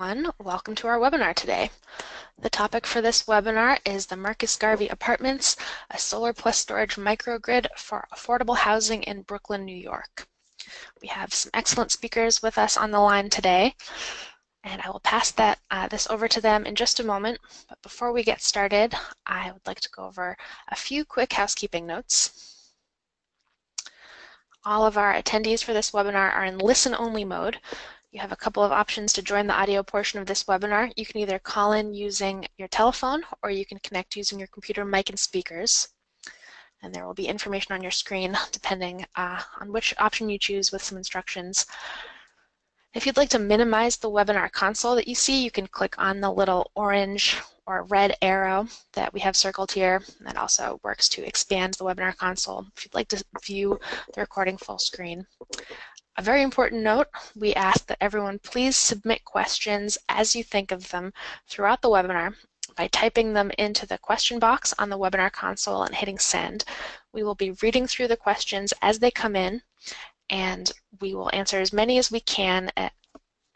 Welcome to our webinar today. The topic for this webinar is the Marcus Garvey Apartments, a solar+storage microgrid for affordable housing in Brooklyn, New York. We have some excellent speakers with us on the line today, and I will pass this over to them in just a moment. But before we get started, I would like to go over a few quick housekeeping notes. All of our attendees for this webinar are in listen-only mode. You have a couple of options to join the audio portion of this webinar. You can either call in using your telephone or you can connect using your computer mic and speakers. And there will be information on your screen depending on which option you choose with some instructions. If you'd like to minimize the webinar console that you see, you can click on the little orange or red arrow that we have circled here. That also works to expand the webinar console if you'd like to view the recording full screen. A very important note, we ask that everyone please submit questions as you think of them throughout the webinar by typing them into the question box on the webinar console and hitting send. We will be reading through the questions as they come in, and we will answer as many as we can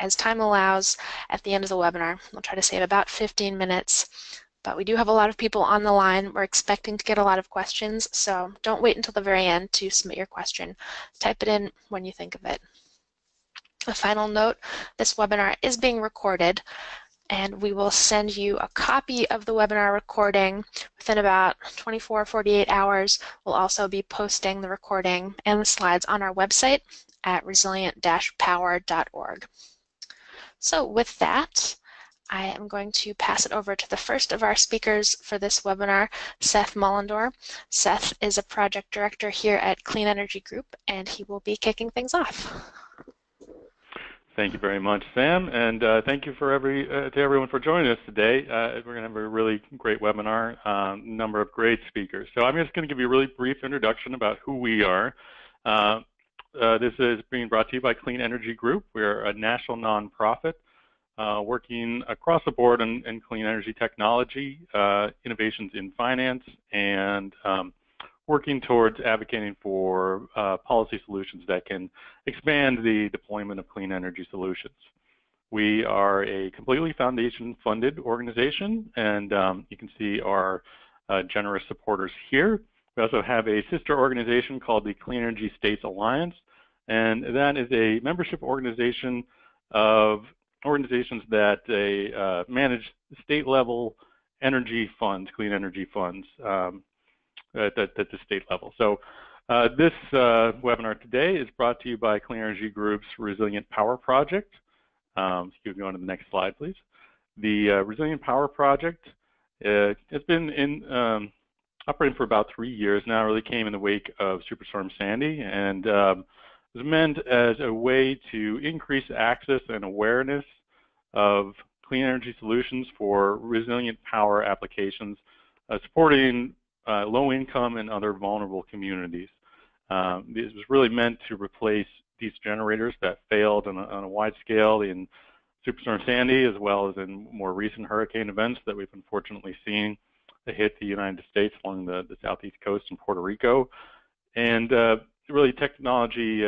as time allows at the end of the webinar. We'll try to save about 15 minutes. But we do have a lot of people on the line. We're expecting to get a lot of questions, so don't wait until the very end to submit your question. Type it in when you think of it. A final note, this webinar is being recorded, and we will send you a copy of the webinar recording within about 24 or 48 hours. We'll also be posting the recording and the slides on our website at resilient-power.org. So with that, I am going to pass it over to the first of our speakers for this webinar, Seth Mullendore. Seth is a project director here at Clean Energy Group, and he will be kicking things off. Thank you very much, Sam, and thank you to everyone for joining us today. We're going to have a really great webinar, number of great speakers. So I'm just going to give you a really brief introduction about who we are. This is being brought to you by Clean Energy Group. We're a national nonprofit working across the board in clean energy technology, innovations in finance, and working towards advocating for policy solutions that can expand the deployment of clean energy solutions. We are a completely foundation-funded organization, and you can see our generous supporters here. We also have a sister organization called the Clean Energy States Alliance, and that is a membership organization of organizations that manage state-level energy funds, clean energy funds at the state level. So this webinar today is brought to you by Clean Energy Group's Resilient Power Project. So you can go on to the next slide, please. The Resilient Power Project has been operating for about 3 years now. It really came in the wake of Superstorm Sandy, and was meant as a way to increase access and awareness of clean energy solutions for resilient power applications, supporting low-income and other vulnerable communities. This was really meant to replace these generators that failed on a wide scale in Superstorm Sandy, as well as in more recent hurricane events that we've unfortunately seen that hit the United States along the southeast coast and Puerto Rico. And really technology,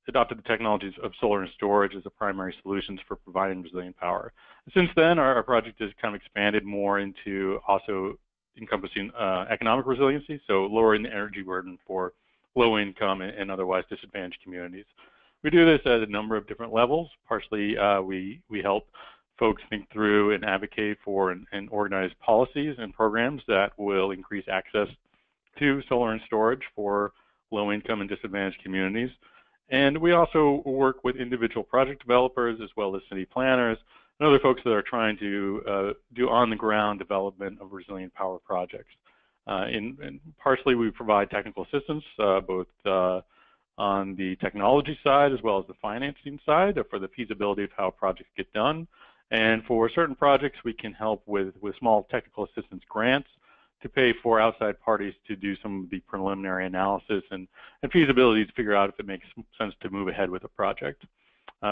adopted the technologies of solar and storage as the primary solutions for providing resilient power. Since then, our project has kind of expanded more into also encompassing economic resiliency, so lowering the energy burden for low-income and otherwise disadvantaged communities. We do this at a number of different levels. Partially, we help folks think through and advocate for and organize policies and programs that will increase access to solar and storage for low-income and disadvantaged communities. And we also work with individual project developers as well as city planners and other folks that are trying to do on-the-ground development of resilient power projects. And partially, we provide technical assistance both on the technology side as well as the financing side for the feasibility of how projects get done. And for certain projects, we can help with small technical assistance grants to pay for outside parties to do some of the preliminary analysis and feasibility to figure out if it makes sense to move ahead with a project.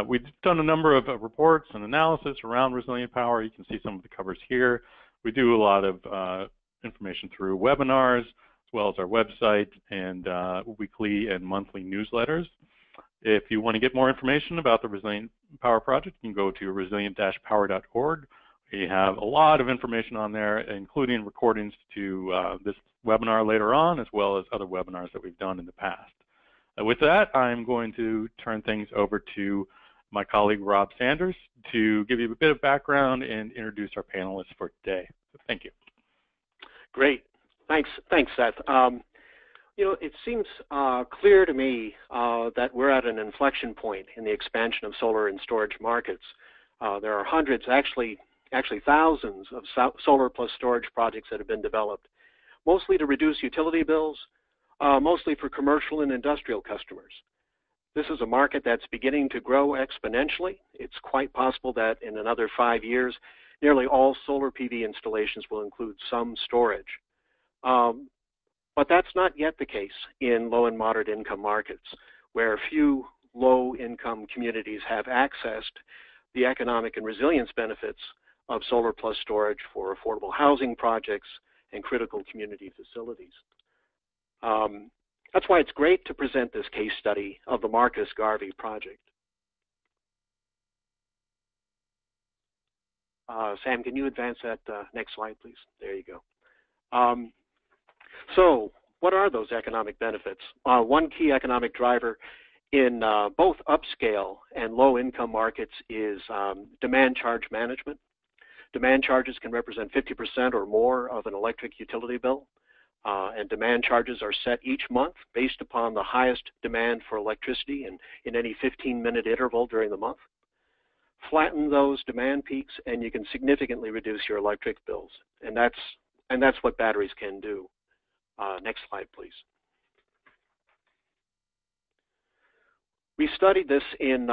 We've done a number of reports and analysis around resilient power. You can see some of the covers here. We do a lot of information through webinars, as well as our website and weekly and monthly newsletters. If you want to get more information about the Resilient Power Project, you can go to resilient-power.org. We have a lot of information on there, including recordings to this webinar later on, as well as other webinars that we've done in the past. With that, I'm going to turn things over to my colleague Rob Sanders to give you a bit of background and introduce our panelists for today. So thank you. Great. Thanks, Seth. You know, it seems clear to me that we're at an inflection point in the expansion of solar and storage markets. There are hundreds, actually thousands of solar plus storage projects that have been developed, mostly to reduce utility bills, mostly for commercial and industrial customers. This is a market that's beginning to grow exponentially. It's quite possible that in another 5 years, nearly all solar PV installations will include some storage. But that's not yet the case in low and moderate income markets, where few low-income communities have accessed the economic and resilience benefits of solar plus storage for affordable housing projects and critical community facilities. That's why it's great to present this case study of the Marcus Garvey project. Sam, can you advance that next slide, please? There you go. So what are those economic benefits? One key economic driver in both upscale and low-income markets is demand charge management. Demand charges can represent 50% or more of an electric utility bill, and demand charges are set each month based upon the highest demand for electricity in any 15-minute interval during the month. Flatten those demand peaks and you can significantly reduce your electric bills, and that's what batteries can do. Next slide, please. We studied this in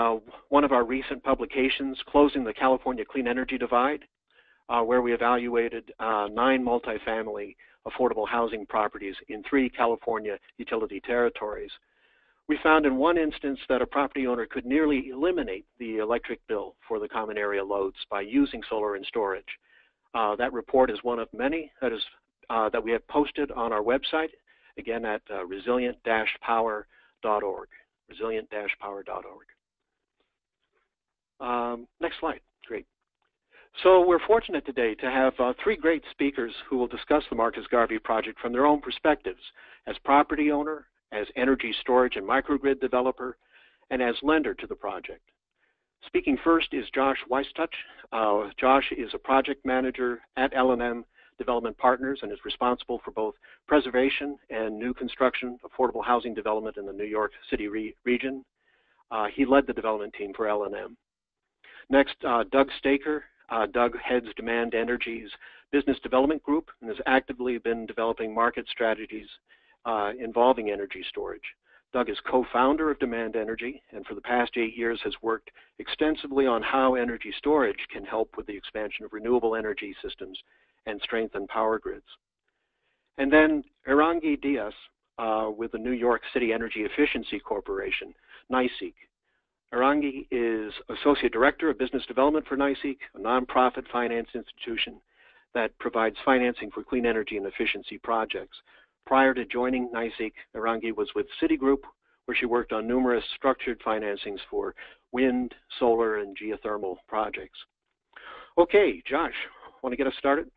one of our recent publications, Closing the California Clean Energy Divide, where we evaluated 9 multifamily affordable housing properties in 3 California utility territories. We found in one instance that a property owner could nearly eliminate the electric bill for the common area loads by using solar and storage. That report is one of many that we have posted on our website, again at resilient-power.org, resilient-power.org. Next slide, great. So we're fortunate today to have 3 great speakers who will discuss the Marcus Garvey project from their own perspectives as property owner, as energy storage and microgrid developer, and as lender to the project. Speaking first is Josh Weistuch. Josh is a project manager at L+M Development Partners and is responsible for both preservation and new construction affordable housing development in the New York City region. He led the development team for L+M. Next, Doug Staker. Doug heads Demand Energy's business development group and has actively been developing market strategies involving energy storage. Doug is co-founder of Demand Energy and for the past 8 years has worked extensively on how energy storage can help with the expansion of renewable energy systems and strengthen power grids. And then Irangi Diaz with the New York City Energy Efficiency Corporation, NYCEEC. Irangi is Associate Director of Business Development for NYCEEC, a nonprofit finance institution that provides financing for clean energy and efficiency projects. Prior to joining NYCEEC, Irangi was with Citigroup, where she worked on numerous structured financings for wind, solar, and geothermal projects. Okay, Josh, want to get us started?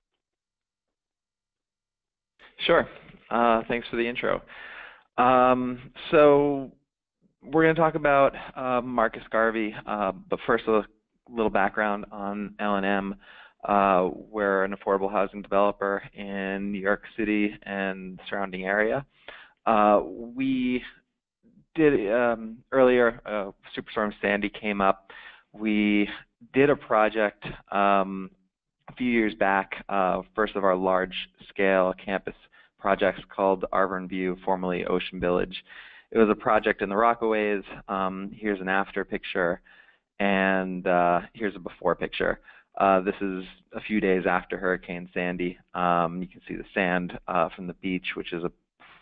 Sure. Thanks for the intro. So we're going to talk about Marcus Garvey, but first a little background on L+M. We're an affordable housing developer in New York City and surrounding area. We did earlier, Superstorm Sandy came up. We did a project a few years back, first of our large-scale campus projects called Arvern View, formerly Ocean Village. It was a project in the Rockaways. Here's an after picture, and here's a before picture. This is a few days after Hurricane Sandy. You can see the sand from the beach, which is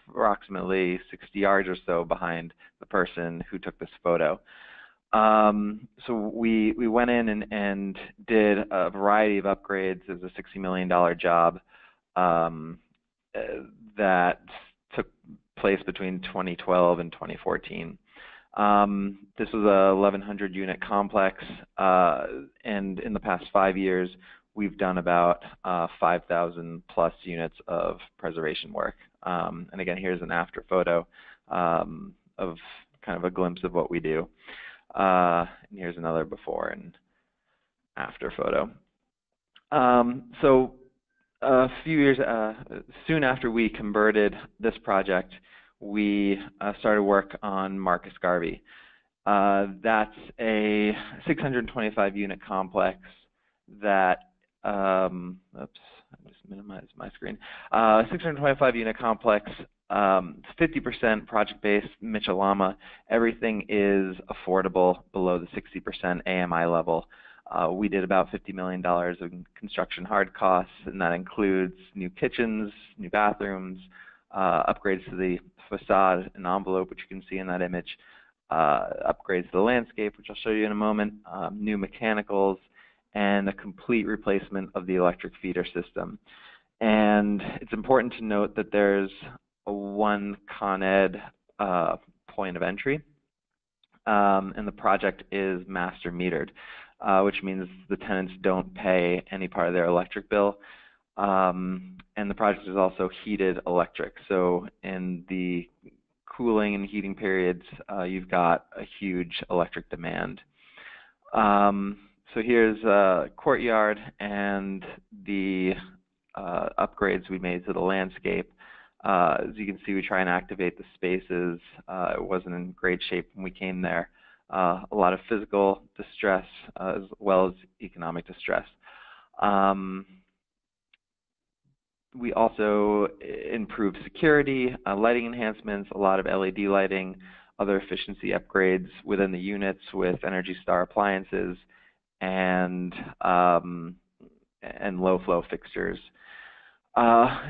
approximately 60 yards or so behind the person who took this photo. So we went in and did a variety of upgrades. It was a $60 million job that took place between 2012 and 2014. This was a 1,100 unit complex, and in the past 5 years, we've done about 5,000 plus units of preservation work. And again, here's an after photo of kind of a glimpse of what we do. And here's another before and after photo. So a few years, soon after we converted this project, we started work on Marcus Garvey. That's a 625 unit complex that, oops, I just minimized my screen. 625 unit complex, 50% project-based, Mitchell-Lama. Everything is affordable below the 60% AMI level. We did about $50 million in construction hard costs, and that includes new kitchens, new bathrooms, upgrades to the facade and envelope, which you can see in that image, upgrades to the landscape, which I'll show you in a moment, new mechanicals, and a complete replacement of the electric feeder system. And it's important to note that there's one Con Ed point of entry, and the project is master metered, which means the tenants don't pay any part of their electric bill. And the project is also heated electric. So in the cooling and heating periods, you've got a huge electric demand. So here's a courtyard and the upgrades we made to the landscape. As you can see, we try and activate the spaces. It wasn't in great shape when we came there. A lot of physical distress as well as economic distress. We also improved security, lighting enhancements, a lot of LED lighting, other efficiency upgrades within the units with Energy Star appliances and low flow fixtures.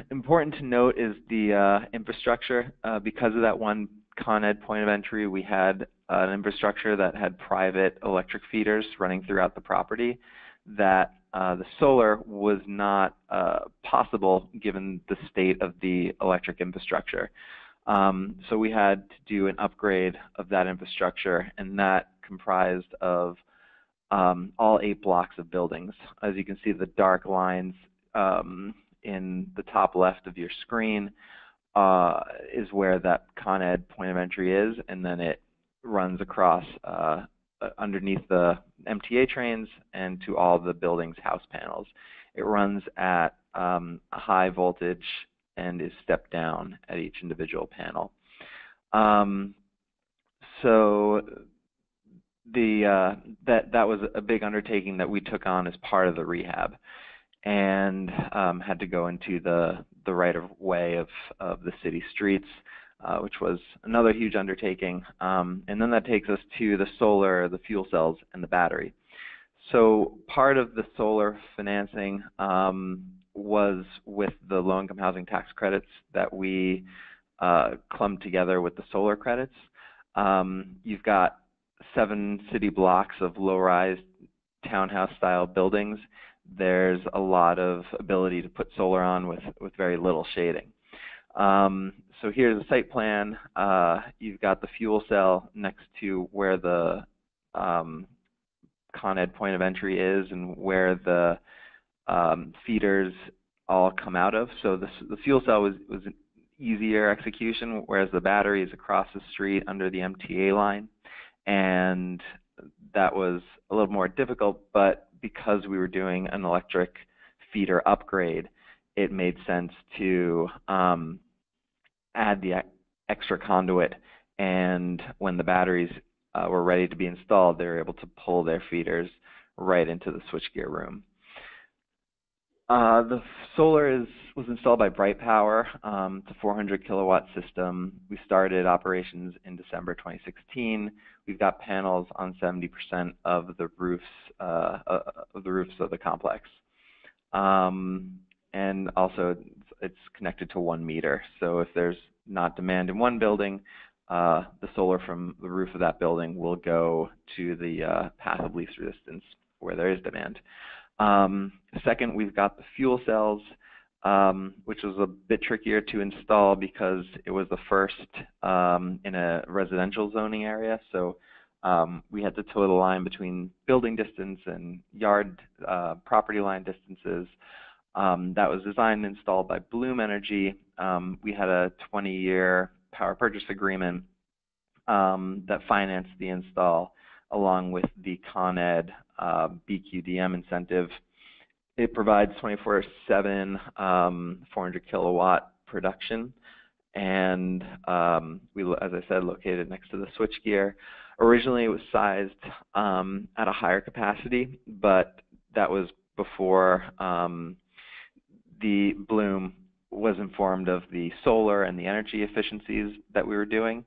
Important to note is the infrastructure. Because of that one Con Ed point of entry, we had an infrastructure that had private electric feeders running throughout the property that the solar was not possible given the state of the electric infrastructure. So we had to do an upgrade of that infrastructure, and that comprised of all 8 blocks of buildings. As you can see, the dark lines in the top left of your screen is where that Con Ed point of entry is, and then it runs across underneath the MTA trains and to all the building's house panels. It runs at a high voltage and is stepped down at each individual panel. So that was a big undertaking that we took on as part of the rehab, and had to go into the right of way of the city streets, which was another huge undertaking. And then that takes us to the solar, the fuel cells, and the battery. So part of the solar financing was with the low-income housing tax credits that we clumped together with the solar credits. You've got 7 city blocks of low-rise townhouse-style buildings. There's a lot of ability to put solar on with very little shading. So here's the site plan. You've got the fuel cell next to where the Con Ed point of entry is and where the feeders all come out of. So the fuel cell was an easier execution, whereas the battery is across the street under the MTA line. And that was a little more difficult, but because we were doing an electric feeder upgrade, it made sense to add the extra conduit, and when the batteries were ready to be installed, they were able to pull their feeders right into the switchgear room. The solar was installed by Bright Power. It's a 400 kilowatt system. We started operations in December 2016. We've got panels on 70% of the roofs of the complex. And also it's connected to 1 meter. So if there's not demand in one building, the solar from the roof of that building will go to the path of least resistance where there is demand. Second, we've got the fuel cells. which was a bit trickier to install because it was the first in a residential zoning area. So we had to toe the line between building distance and yard property line distances. That was designed and installed by Bloom Energy. We had a 20-year power purchase agreement that financed the install along with the Con Ed BQDM incentive. It provides 24/7 400 kilowatt production, and we, as I said, located next to the switchgear. Originally, it was sized at a higher capacity, but that was before the Bloom was informed of the solar and the energy efficiencies that we were doing.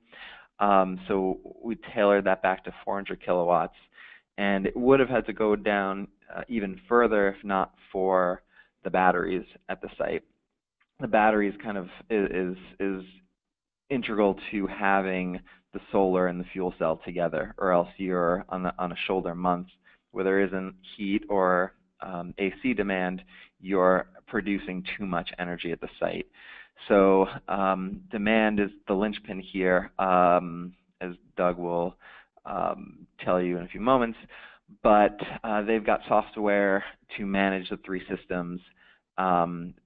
So we tailored that back to 400 kilowatts, and it would have had to go down even further if not for the batteries at the site. The batteries kind of is integral to having the solar and the fuel cell together, or else you're on a shoulder month where there isn't heat or AC demand, you're producing too much energy at the site. So demand is the linchpin here, as Doug will tell you in a few moments, but they've got software to manage the three systems,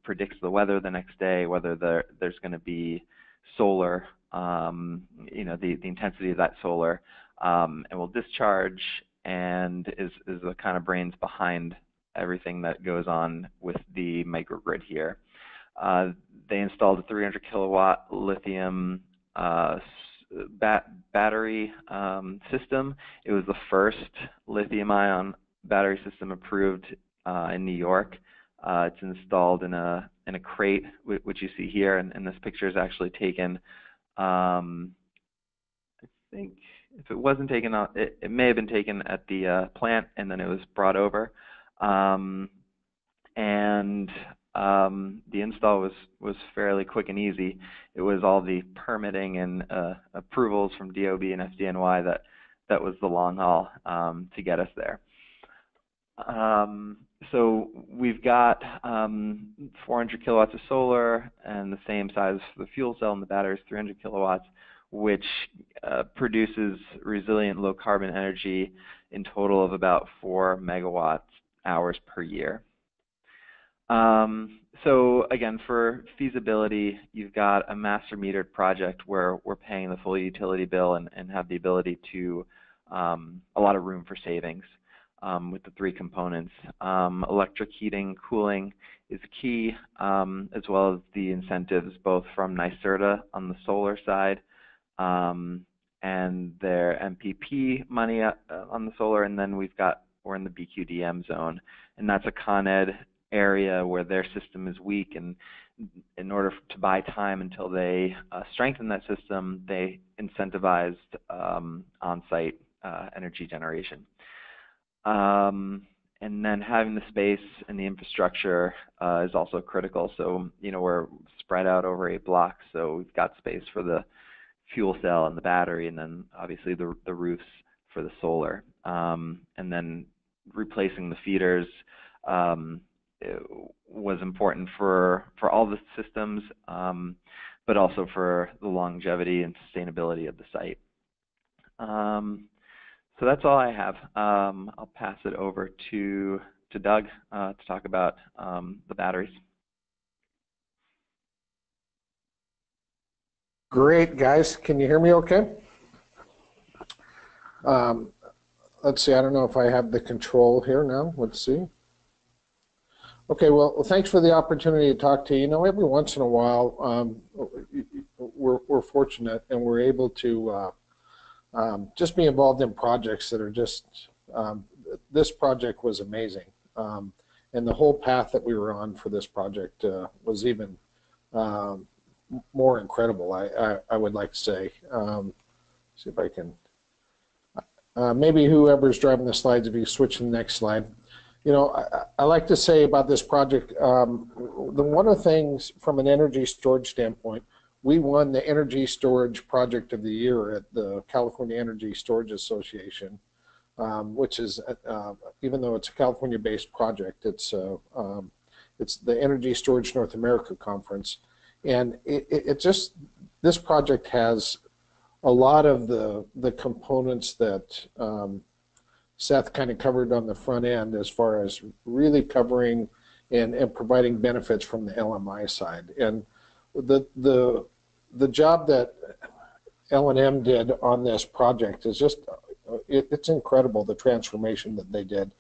predicts the weather the next day, whether there's going to be solar, the intensity of that solar, and will discharge, and is the kind of brains behind everything that goes on with the microgrid here. They installed a 300 kilowatt lithium battery system. It was the first lithium-ion battery system approved in New York. It's installed in a crate, which you see here, and this picture is actually taken. I think if it wasn't taken out, it may have been taken at the plant, and then it was brought over. The install was fairly quick and easy. It was all the permitting and approvals from DOB and FDNY that was the long haul to get us there. So we've got 400 kilowatts of solar, and the same size for the fuel cell, and the battery is 300 kilowatts, which produces resilient low carbon energy in total of about 4 megawatt hours per year. So again, for feasibility, you've got a master metered project where we're paying the full utility bill and have the ability to a lot of room for savings with the three components. Electric heating, cooling is key, as well as the incentives both from NYCERDA on the solar side and their MPP money on the solar, and then we're in the BQDM zone, and that's a Con Ed area where their system is weak, and in order to buy time until they strengthen that system, they incentivized on-site energy generation. And then having the space and the infrastructure is also critical. So, we're spread out over 8 blocks, so we've got space for the fuel cell and the battery, and then obviously the roofs for the solar. And then replacing the feeders was important for all the systems, but also for the longevity and sustainability of the site. So that's all I have. I'll pass it over to Doug to talk about the batteries. Great, guys. Can you hear me okay? Let's see. I don't know if I have the control here now. Let's see. Okay, well, thanks for the opportunity to talk to you. Every once in a while, we're fortunate and we're able to just be involved in projects that are just, this project was amazing. And the whole path that we were on for this project was even more incredible, I would like to say. See if I can, maybe whoever's driving the slides, if you switch to the next slide. I like to say about this project, one of the things from an energy storage standpoint, we won the Energy Storage Project of the Year at the California Energy Storage Association, which is, even though it's a California-based project, it's It's the Energy Storage North America Conference. And this project has a lot of the components that Seth kind of covered on the front end, as far as really covering and providing benefits from the LMI side. And the job that L&M did on this project is just, it's incredible, the transformation that they did.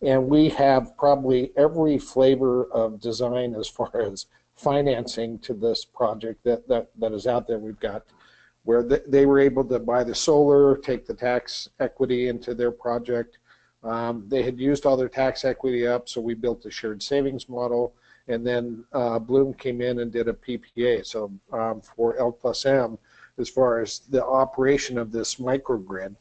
And we have probably every flavor of design as far as financing to this project that is out there. We've got where they were able to buy the solar, take the tax equity into their project. They had used all their tax equity up, so we built a shared savings model, and then Bloom came in and did a PPA. So for L+M, as far as the operation of this microgrid,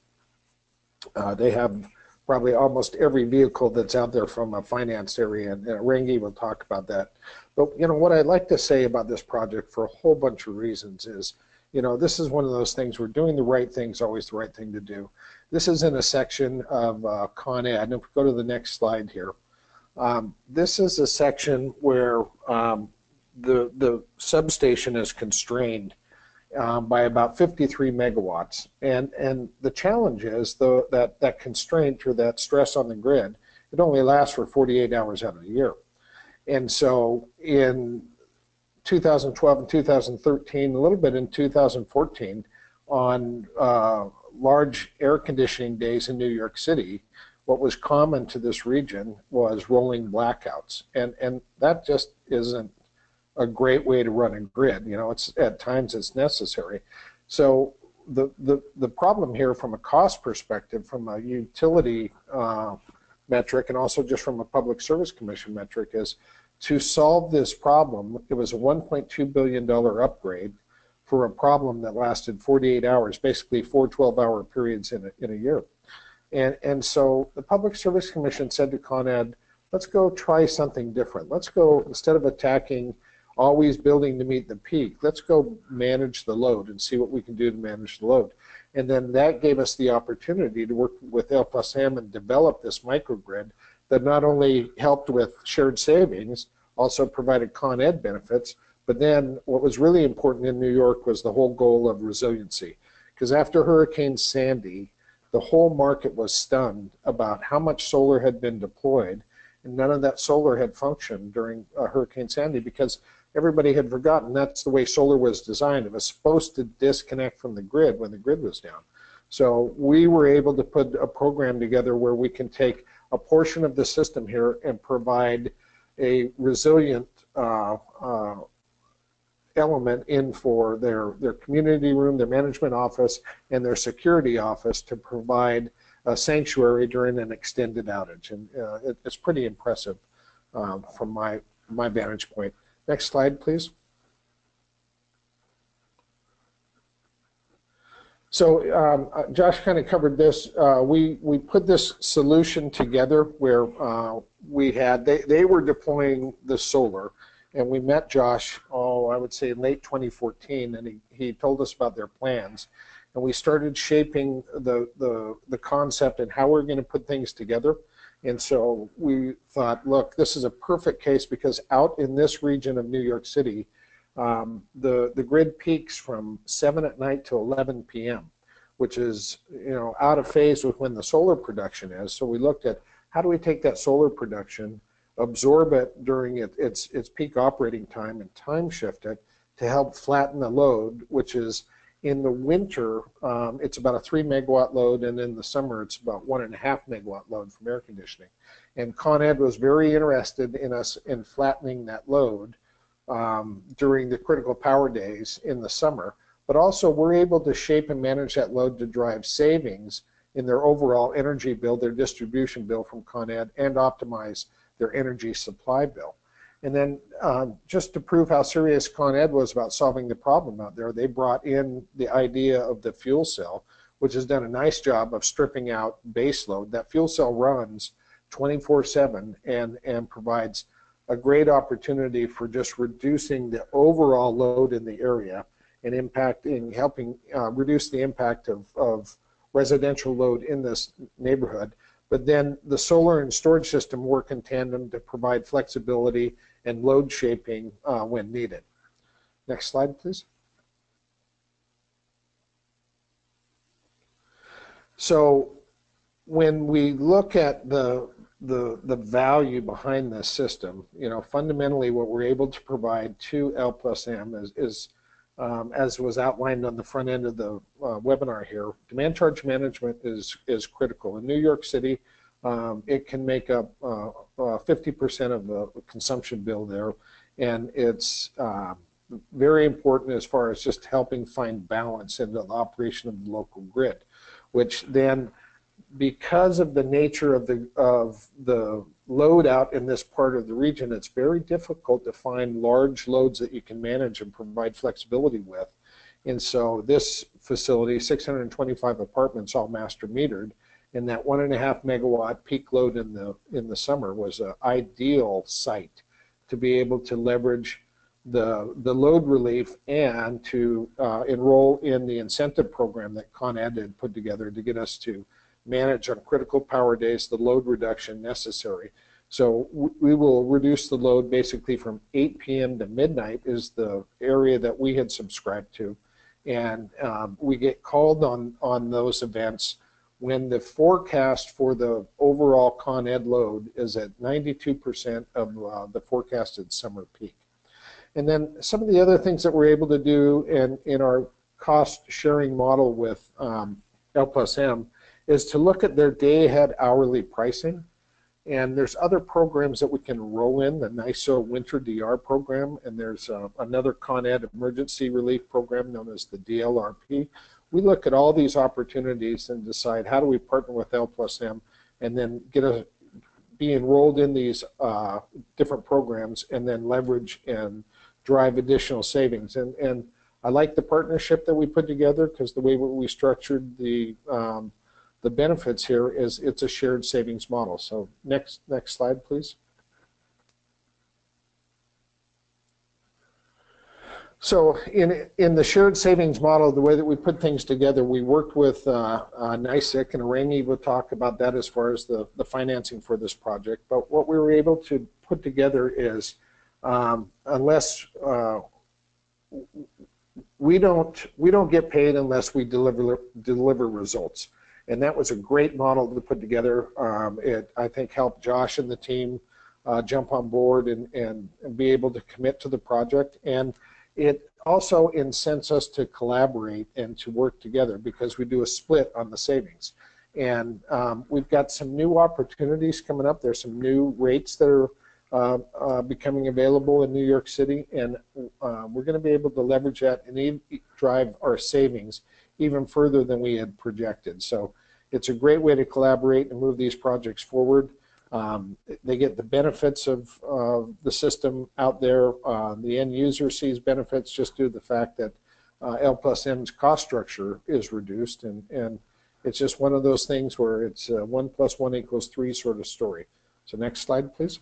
they have probably almost every vehicle that's out there from a finance area, and Rengi will talk about that. But what I'd like to say about this project, for a whole bunch of reasons, is this is one of those things where doing the right thing is always the right thing to do. This is in a section of Con Ed, and if we go to the next slide here, this is a section where the substation is constrained by about 53 megawatts, and the challenge is though that constraint, or that stress on the grid, it only lasts for 48 hours out of the year. And so in 2012 and 2013, a little bit in 2014, on large air conditioning days in New York City, what was common to this region was rolling blackouts, and that just isn't a great way to run a grid. It's at times it's necessary. So the problem here, from a cost perspective, from a utility metric, and also just from a Public Service Commission metric, is to solve this problem. It was a $1.2 billion upgrade for a problem that lasted 48 hours, basically 4 12-hour periods in a year. And so the Public Service Commission said to Con Ed, let's go try something different. Let's go, instead of attacking always building to meet the peak, let's go manage the load and see what we can do to manage the load. And then that gave us the opportunity to work with L+M and develop this microgrid that not only helped with shared savings, also provided Con Ed benefits, but then what was really important in New York was the whole goal of resiliency. Because after Hurricane Sandy, the whole market was stunned about how much solar had been deployed, and none of that solar had functioned during Hurricane Sandy, because everybody had forgotten that's the way solar was designed. It was supposed to disconnect from the grid when the grid was down. So we were able to put a program together where we can take a portion of the system here and provide a resilient element in for their community room, their management office, and their security office, to provide a sanctuary during an extended outage. And it's pretty impressive from my vantage point. Next slide, please. So Josh kind of covered this. We put this solution together where they were deploying the solar, and we met Josh, I would say in late 2014, and he told us about their plans, and we started shaping the concept and how we're going to put things together. And so we thought, look, this is a perfect case, because out in this region of New York City, the grid peaks from 7 at night to 11 p.m., which is out of phase with when the solar production is. So we looked at how do we take that solar production, absorb it during its peak operating time, and time shift it to help flatten the load, which is in the winter, it's about a 3 megawatt load, and in the summer it's about 1.5 megawatt load from air conditioning. And Con Ed was very interested in us in flattening that load during the critical power days in the summer, but also we're able to shape and manage that load to drive savings in their overall energy bill, their distribution bill from Con Ed, and optimize their energy supply bill. And then just to prove how serious Con Ed was about solving the problem out there, they brought in the idea of the fuel cell, which has done a nice job of stripping out base load. That fuel cell runs 24/7 and provides a great opportunity for just reducing the overall load in the area and helping reduce the impact of residential load in this neighborhood. But then the solar and storage system work in tandem to provide flexibility and load shaping when needed. Next slide, please. So when we look at the value behind this system, fundamentally what we're able to provide to L+M is as was outlined on the front end of the webinar here, demand charge management is critical. In New York City, it can make up 50% of the consumption bill there, and it's very important as far as just helping find balance in the operation of the local grid, which then, because of the nature of the load out in this part of the region, it's very difficult to find large loads that you can manage and provide flexibility with. And so this facility, 625 apartments, all master metered, and that 1.5 megawatt peak load in the summer was an ideal site to be able to leverage the load relief and to enroll in the incentive program that Con Ed had put together to get us to manage on critical power days the load reduction necessary. So we will reduce the load basically from 8 p.m. to midnight is the area that we had subscribed to. And we get called on those events when the forecast for the overall Con Ed load is at 92% of the forecasted summer peak. And then some of the other things that we're able to do in our cost sharing model with L+M is to look at their day ahead hourly pricing. And there's other programs that we can roll in, the NYCEEC Winter DR program, and there's another Con Ed emergency relief program known as the DLRP. We look at all these opportunities and decide how do we partner with L+M and then be enrolled in these different programs and then leverage and drive additional savings. And I like the partnership that we put together because the way we structured the benefits here is it's a shared savings model. So next slide, please. So in the shared savings model, the way that we put things together, we worked with NYCEEC, and Rangi will talk about that as far as the financing for this project. But what we were able to put together is unless we don't get paid unless we deliver results. And that was a great model to put together. It, I think, helped Josh and the team jump on board and be able to commit to the project. And it also incents us to collaborate and to work together because we do a split on the savings. And we've got some new opportunities coming up. There's some new rates that are becoming available in New York City, and we're going to be able to leverage that and drive our savings even further than we had projected. So it's a great way to collaborate and move these projects forward. They get the benefits of the system out there. The end user sees benefits just due to the fact that L+M's cost structure is reduced, and it's just one of those things where it's 1 + 1 = 3 sort of story. So next slide, please.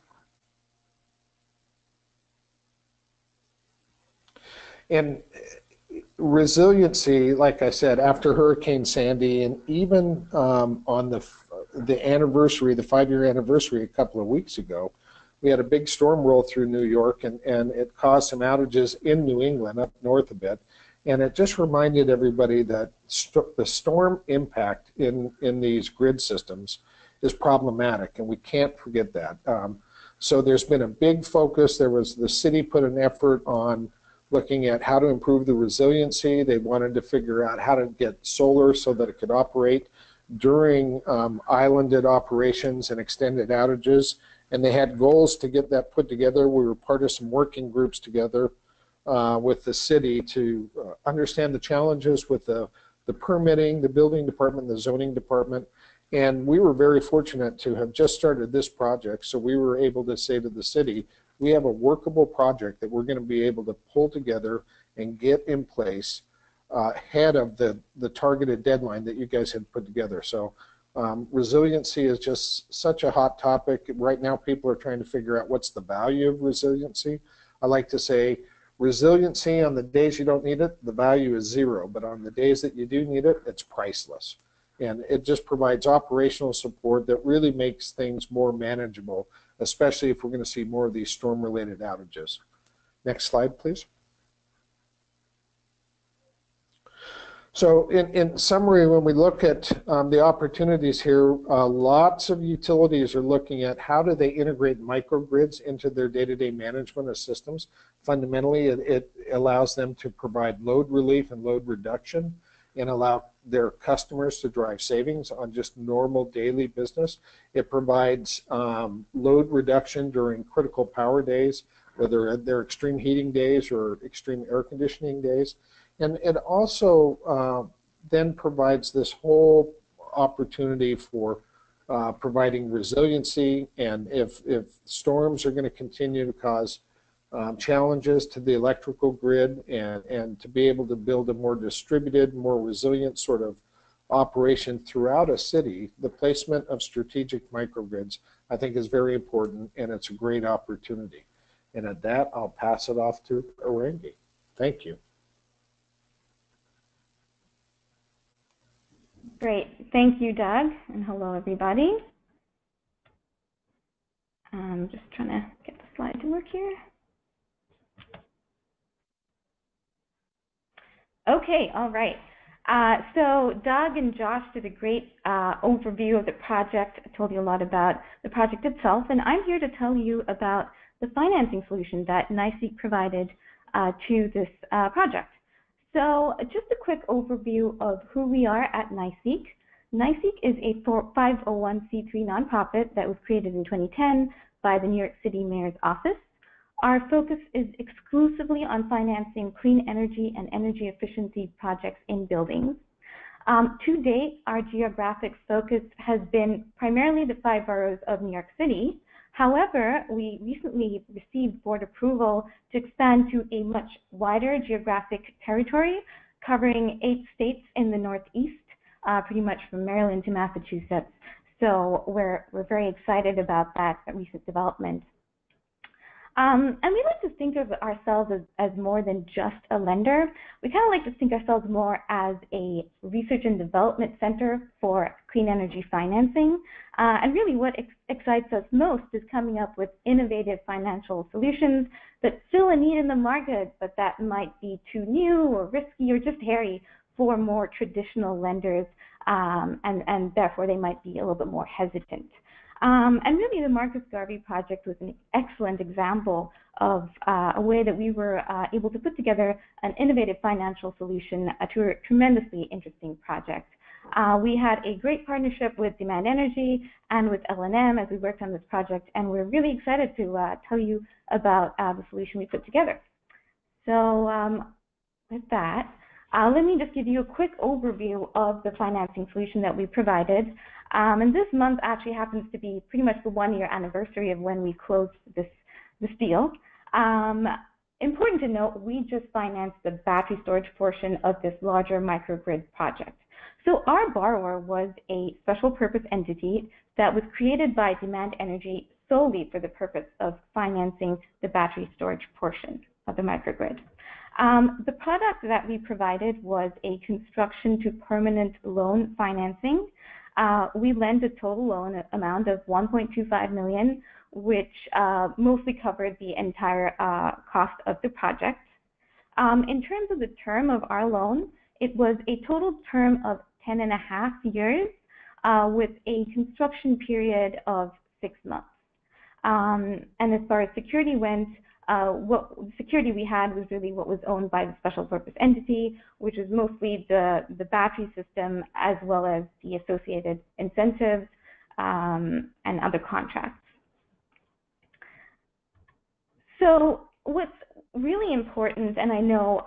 And resiliency, like I said, after Hurricane Sandy, and even on the anniversary, the 5-year anniversary a couple of weeks ago, we had a big storm roll through New York, and it caused some outages in New England, up north a bit. And it just reminded everybody that the storm impact in these grid systems is problematic, and we can't forget that. So there's been a big focus. The city put an effort on looking at how to improve the resiliency. They wanted to figure out how to get solar so that it could operate during islanded operations and extended outages. And they had goals to get that put together. We were part of some working groups together with the city to understand the challenges with the permitting, the building department, the zoning department. And we were very fortunate to have just started this project, so we were able to say to the city, we have a workable project that we're going to be able to pull together and get in place ahead of the targeted deadline that you guys had put together. So resiliency is just such a hot topic. Right now people are trying to figure out what's the value of resiliency. I like to say resiliency on the days you don't need it, the value is 0, but on the days that you do need it, it's priceless. And it just provides operational support that really makes things more manageable, especially if we're going to see more of these storm-related outages. Next slide, please. So in summary, when we look at the opportunities here, lots of utilities are looking at how do they integrate microgrids into their day-to-day management of systems. Fundamentally, it allows them to provide load relief and load reduction and allow their customers to drive savings on just normal daily business. It provides load reduction during critical power days, whether they're extreme heating days or extreme air conditioning days. And it also then provides this whole opportunity for providing resiliency, and if storms are going to continue to cause challenges to the electrical grid, and to be able to build a more distributed, more resilient sort of operation throughout a city, the placement of strategic microgrids I think is very important, and it's a great opportunity. And at that, I'll pass it off to Orangi. Thank you. Great. Thank you, Doug, and hello, everybody. I'm just trying to get the slide to work here. Okay, all right. So Doug and Josh did a great overview of the project. I told you a lot about the project itself, and I'm here to tell you about the financing solution that NYCEEC provided to this project. So just a quick overview of who we are at NYCEEC. NYCEEC is a 501c3 nonprofit that was created in 2010 by the New York City Mayor's Office. Our focus is exclusively on financing clean energy and energy efficiency projects in buildings. To date, our geographic focus has been primarily the 5 boroughs of New York City. However, we recently received board approval to expand to a much wider geographic territory, covering 8 states in the Northeast, pretty much from Maryland to Massachusetts. So we're very excited about that recent development. And we like to think of ourselves as more than just a lender. We kind of like to think ourselves more as a research and development center for clean energy financing. And really what excites us most is coming up with innovative financial solutions that fill a need in the market, but that might be too new or risky or just hairy for more traditional lenders, and therefore they might be a little bit more hesitant. And really the Marcus Garvey project was an excellent example of a way that we were able to put together an innovative financial solution to a tremendously interesting project. We had a great partnership with Demand Energy and with L+M as we worked on this project, and we're really excited to tell you about the solution we put together. So with that, let me just give you a quick overview of the financing solution that we provided. And this month actually happens to be pretty much the 1-year anniversary of when we closed this deal. Important to note, we just financed the battery storage portion of this larger microgrid project. So our borrower was a special purpose entity that was created by Demand Energy solely for the purpose of financing the battery storage portion of the microgrid. The product that we provided was a construction to permanent loan financing. We lent a total loan amount of $1.25 million, which mostly covered the entire cost of the project. In terms of the term of our loan, it was a total term of 10.5 years with a construction period of 6 months. And as far as security went, what security we had was really what was owned by the special purpose entity, which was mostly the battery system as well as the associated incentives and other contracts. So what's really important, and I know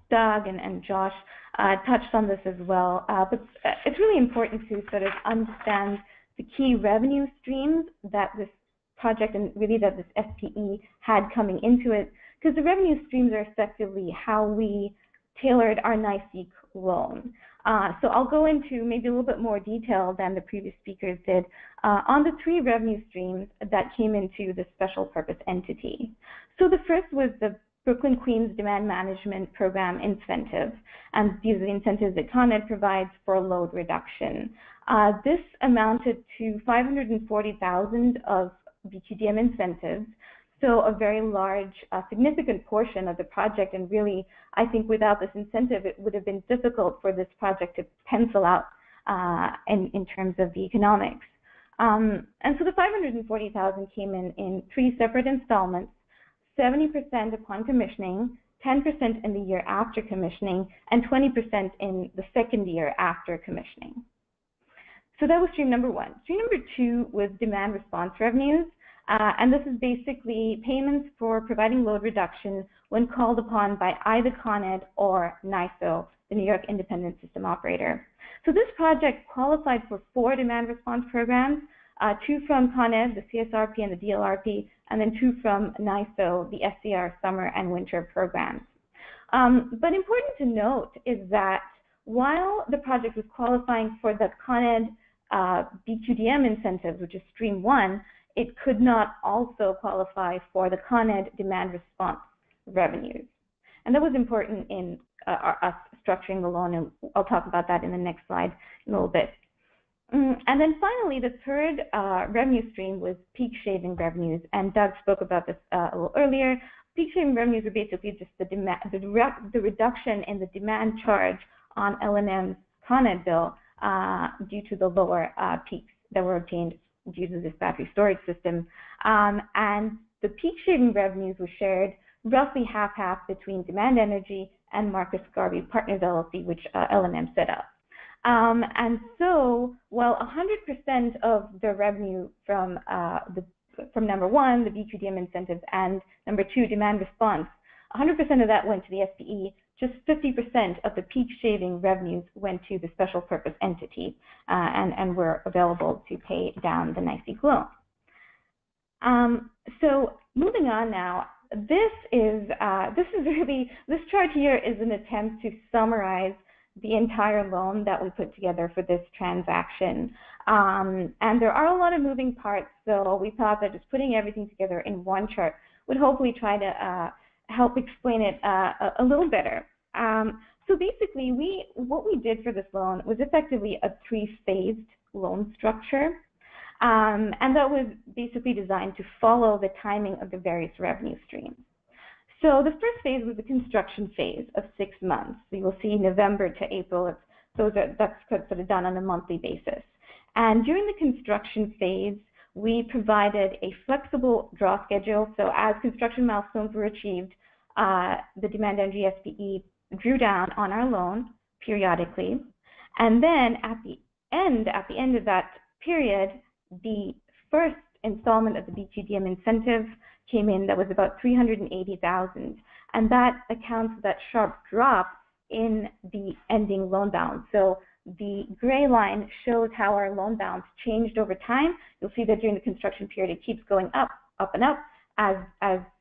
Doug and Josh touched on this as well, but it's really important to sort of understand the key revenue streams that this project and really that this SPE had coming into it, because the revenue streams are effectively how we tailored our NYCEEC loan. So I'll go into maybe a little bit more detail than the previous speakers did on the 3 revenue streams that came into the special purpose entity. So the first was the Brooklyn Queens Demand Management Program incentives, and these are the incentives that Con Ed provides for load reduction. This amounted to 540,000 of BQDM incentives, so a very large, significant portion of the project, and really, I think without this incentive, it would have been difficult for this project to pencil out in terms of the economics. And so the 540,000 came in 3 separate installments, 70% upon commissioning, 10% in the year after commissioning, and 20% in the second year after commissioning. So that was stream number 1. Stream number 2 was demand response revenues, and this is basically payments for providing load reduction when called upon by either Con Ed or NYCEEC, the New York Independent System Operator. So this project qualified for 4 demand response programs, 2 from Con Ed, the CSRP and the DLRP, and then 2 from NYCEEC, the SCR summer and winter programs. But important to note is that while the project was qualifying for the Con Ed BQDM incentives, which is stream 1, it could not also qualify for the Con Ed demand response revenues. And that was important in us structuring the loan, and I'll talk about that in the next slide in a little bit. And then finally, the third revenue stream was peak shaving revenues, and Doug spoke about this a little earlier. Peak shaving revenues are basically just the reduction in the demand charge on L&M's Con Ed bill due to the lower peaks that were obtained due to this battery storage system. And the peak shaving revenues were shared roughly half-half between Demand Energy and Marcus Garvey Partners LLC, which L&M set up. And so, while 100% of the revenue from number 1, the BQDM incentives, and number 2, demand response, 100% of that went to the SPE, just 50% of the peak shaving revenues went to the special purpose entity and were available to pay down the NYCEEC loan. So moving on now, this chart here is an attempt to summarize the entire loan that we put together for this transaction. And there are a lot of moving parts, so we thought that just putting everything together in one chart would hopefully try to help explain it a little better. So basically, what we did for this loan was effectively a 3-phased loan structure. And that was basically designed to follow the timing of the various revenue streams. So the first phase was the construction phase of 6 months. So you'll see November to April, that's sort of done on a monthly basis. And during the construction phase, we provided a flexible draw schedule. So as construction milestones were achieved, the Demand Energy SPE drew down on our loan periodically. And then at the end of that period, the first installment of the BQDM incentive came in that was about $380,000, and that accounts for that sharp drop in the ending loan balance. So the gray line shows how our loan balance changed over time. You'll see that during the construction period, it keeps going up, up and up as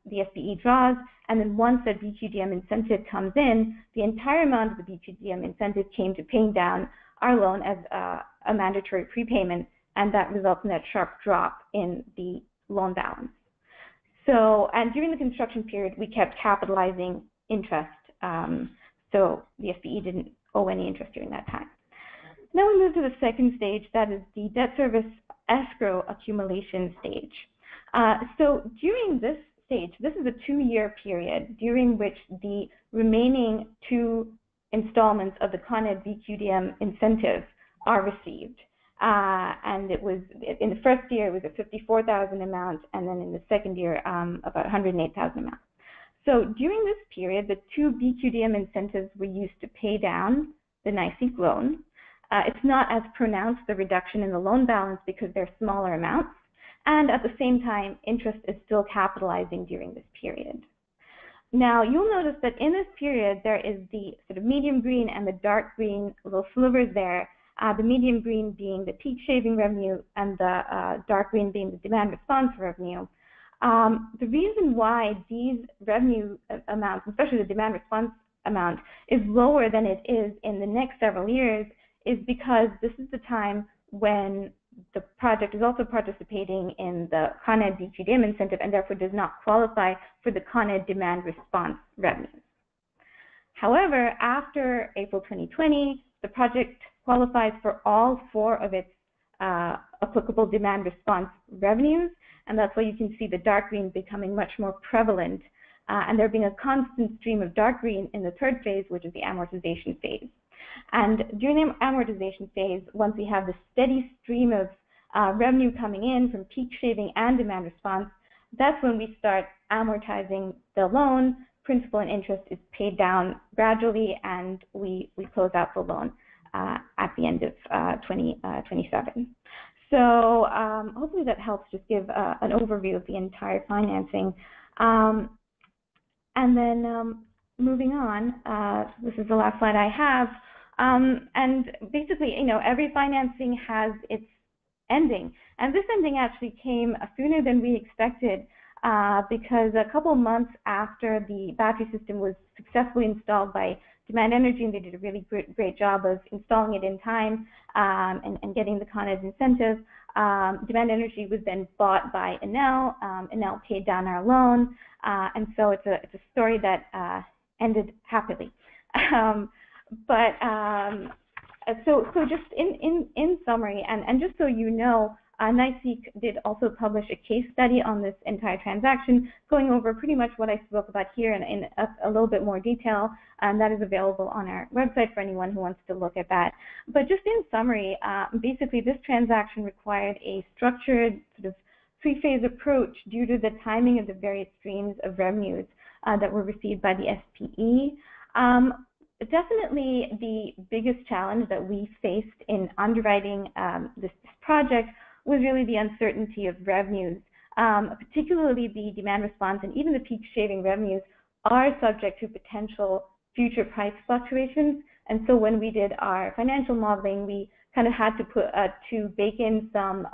the SPE draws, and then once that BQDM incentive comes in, the entire amount of the BQDM incentive came to paying down our loan as a mandatory prepayment, and that results in that sharp drop in the loan balance. So, and during the construction period, we kept capitalizing interest, so the SPE didn't owe any interest during that time. Now we move to the second stage, that is the debt service escrow accumulation stage. So during this stage, this is a 2-year period during which the remaining 2 installments of the Con Ed BQDM incentive are received. And it was, in the first year, it was a $54,000 amount, and then in the second year, about $108,000 amount. So during this period, the 2 BQDM incentives were used to pay down the NYCEEC loan. It's not as pronounced, the reduction in the loan balance, because they're smaller amounts. And at the same time, interest is still capitalizing during this period. Now, you'll notice that in this period, there is the sort of medium green and the dark green little slivers there. The medium green being the peak shaving revenue and the dark green being the demand response revenue. The reason why these revenue amounts, especially the demand response amount, is lower than it is in the next several years is because this is the time when the project is also participating in the Con Ed DQDM incentive and therefore does not qualify for the Con Ed demand response revenues. However, after April 2020, the project qualifies for all 4 of its applicable demand response revenues, and that's why you can see the dark green becoming much more prevalent, and there being a constant stream of dark green in the 3rd phase, which is the amortization phase. And during the amortization phase, once we have the steady stream of revenue coming in from peak shaving and demand response, that's when we start amortizing the loan. Principal and interest is paid down gradually, and we close out the loan at the end of 2027. So hopefully that helps just give an overview of the entire financing. And then moving on, this is the last slide I have. And basically, every financing has its ending. And this ending actually came sooner than we expected, because a couple months after the battery system was successfully installed by Demand Energy, and they did a really great job of installing it in time and getting the Con Ed incentive, Demand Energy was then bought by Enel. Enel paid down our loan, and so it's a story that ended happily. So just in summary, and just so you know, NYCEEC did also publish a case study on this entire transaction, going over pretty much what I spoke about here in a little bit more detail, and that is available on our website for anyone who wants to look at that. But just in summary, basically this transaction required a structured sort of 3-phase approach due to the timing of the various streams of revenues that were received by the SPE. Definitely the biggest challenge that we faced in underwriting this project was really the uncertainty of revenues, particularly the demand response and even the peak shaving revenues are subject to potential future price fluctuations. And so when we did our financial modeling, we kind of had to bake in some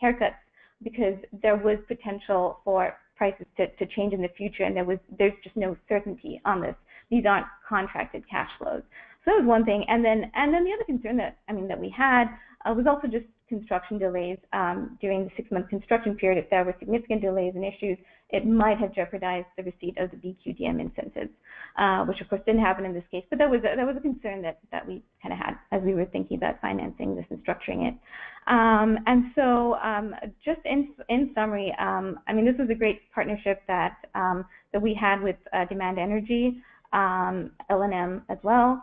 haircuts, because there was potential for prices to change in the future, and there's just no certainty on this. These aren't contracted cash flows. So that was one thing. And then the other concern that we had was also just construction delays during the 6-month construction period. If there were significant delays and issues, it might have jeopardized the receipt of the BQDM incentives, which of course didn't happen in this case. But that was a concern that we kind of had as we were thinking about financing this and structuring it. And so just in summary, this was a great partnership that we had with Demand Energy, L+M as well.